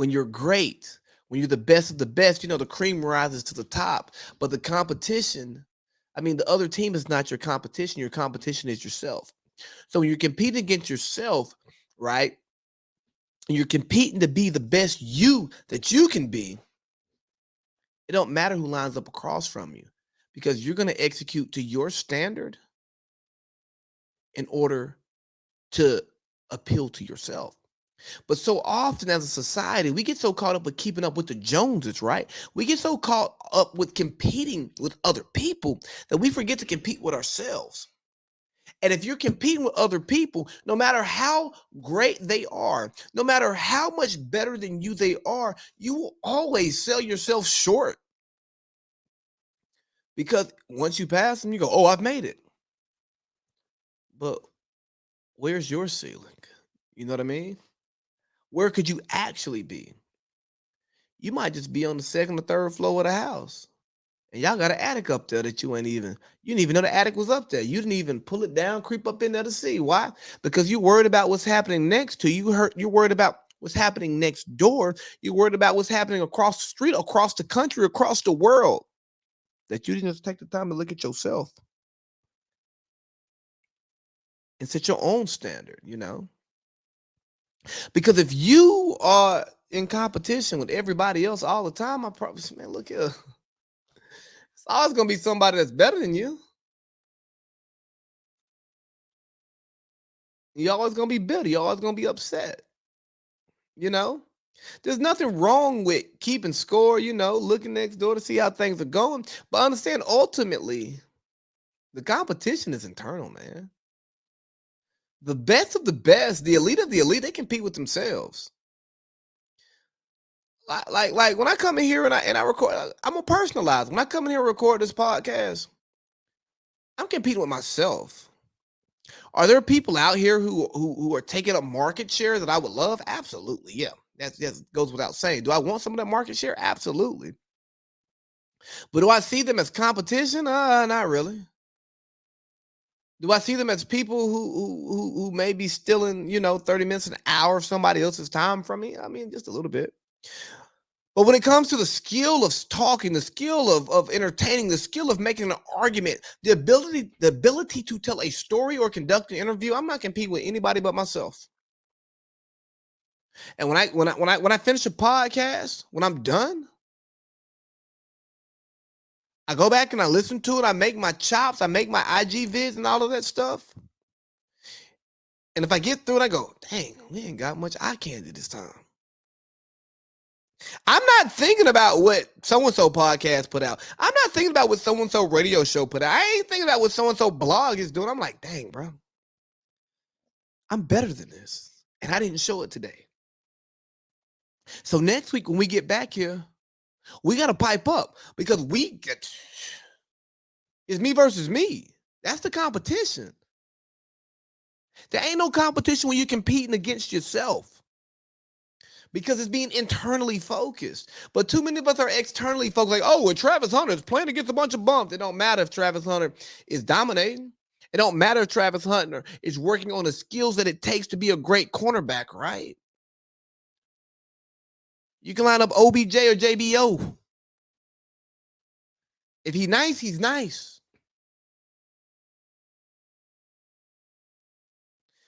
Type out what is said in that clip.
when you're great, when you're the best of the best, the cream rises to the top. But the competition, I mean, the other team is not your competition. Your competition is yourself. So when you're competing against yourself, right? And you're competing to be the best you that you can be, it don't matter who lines up across from you because you're going to execute to your standard in order to appeal to yourself. But so often as a society, we get so caught up with keeping up with the Joneses, right? We get so caught up with competing with other people that we forget to compete with ourselves. And if you're competing with other people, no matter how great they are, no matter how much better than you they are, you will always sell yourself short. Because once you pass them, you go, oh, I've made it. But where's your ceiling? You know what I mean? Where could you actually be? You might just be on the second or third floor of the house. And y'all got an attic up there that you didn't even know the attic was up there. You didn't even pull it down, creep up in there to see. Why? Because you're worried about what's happening next to you. You're worried about what's happening next door. You're worried about what's happening across the street, across the country, across the world. That you didn't just take the time to look at yourself and set your own standard. Because if you are in competition with everybody else all the time, I probably say, man, look here. It's always gonna be somebody that's better than you. You're always gonna be bitter. You're always gonna be upset. You know, there's nothing wrong with keeping score. Looking next door to see how things are going. But understand, ultimately, the competition is internal, man. The best of the best, the elite of the elite, they compete with themselves. Like when I come in here and I record, I'm gonna personalize. When I come in here and record this podcast, I'm competing with myself. Are there people out here who are taking up market share that I would love? Absolutely, yeah. That goes without saying. Do I want some of that market share? Absolutely. But do I see them as competition? Not really. Do I see them as people who may be stealing, 30 minutes, an hour of somebody else's time from me? I mean, just a little bit. But when it comes to the skill of talking, the skill of entertaining, the skill of making an argument, the ability to tell a story or conduct an interview, I'm not competing with anybody but myself. And when I finish a podcast, when I'm done, I go back and I listen to it. I make my chops, I make my IG vids and all of that stuff. And if I get through it, I go, dang, we ain't got much eye candy this time. I'm not thinking about what so-and-so podcast put out. I'm not thinking about what so-and-so radio show put out. I ain't thinking about what so-and-so blog is doing. I'm like, dang, bro, I'm better than this. And I didn't show it today. So next week when we get back here, we got to pipe up because it's me versus me. That's the competition. There ain't no competition when you're competing against yourself because it's being internally focused. But too many of us are externally focused, like, oh, well, Travis Hunter is playing against a bunch of bumps. It don't matter if Travis Hunter is dominating. It don't matter if Travis Hunter is working on the skills that it takes to be a great cornerback, right? You can line up OBJ or JBO. If he's nice, he's nice.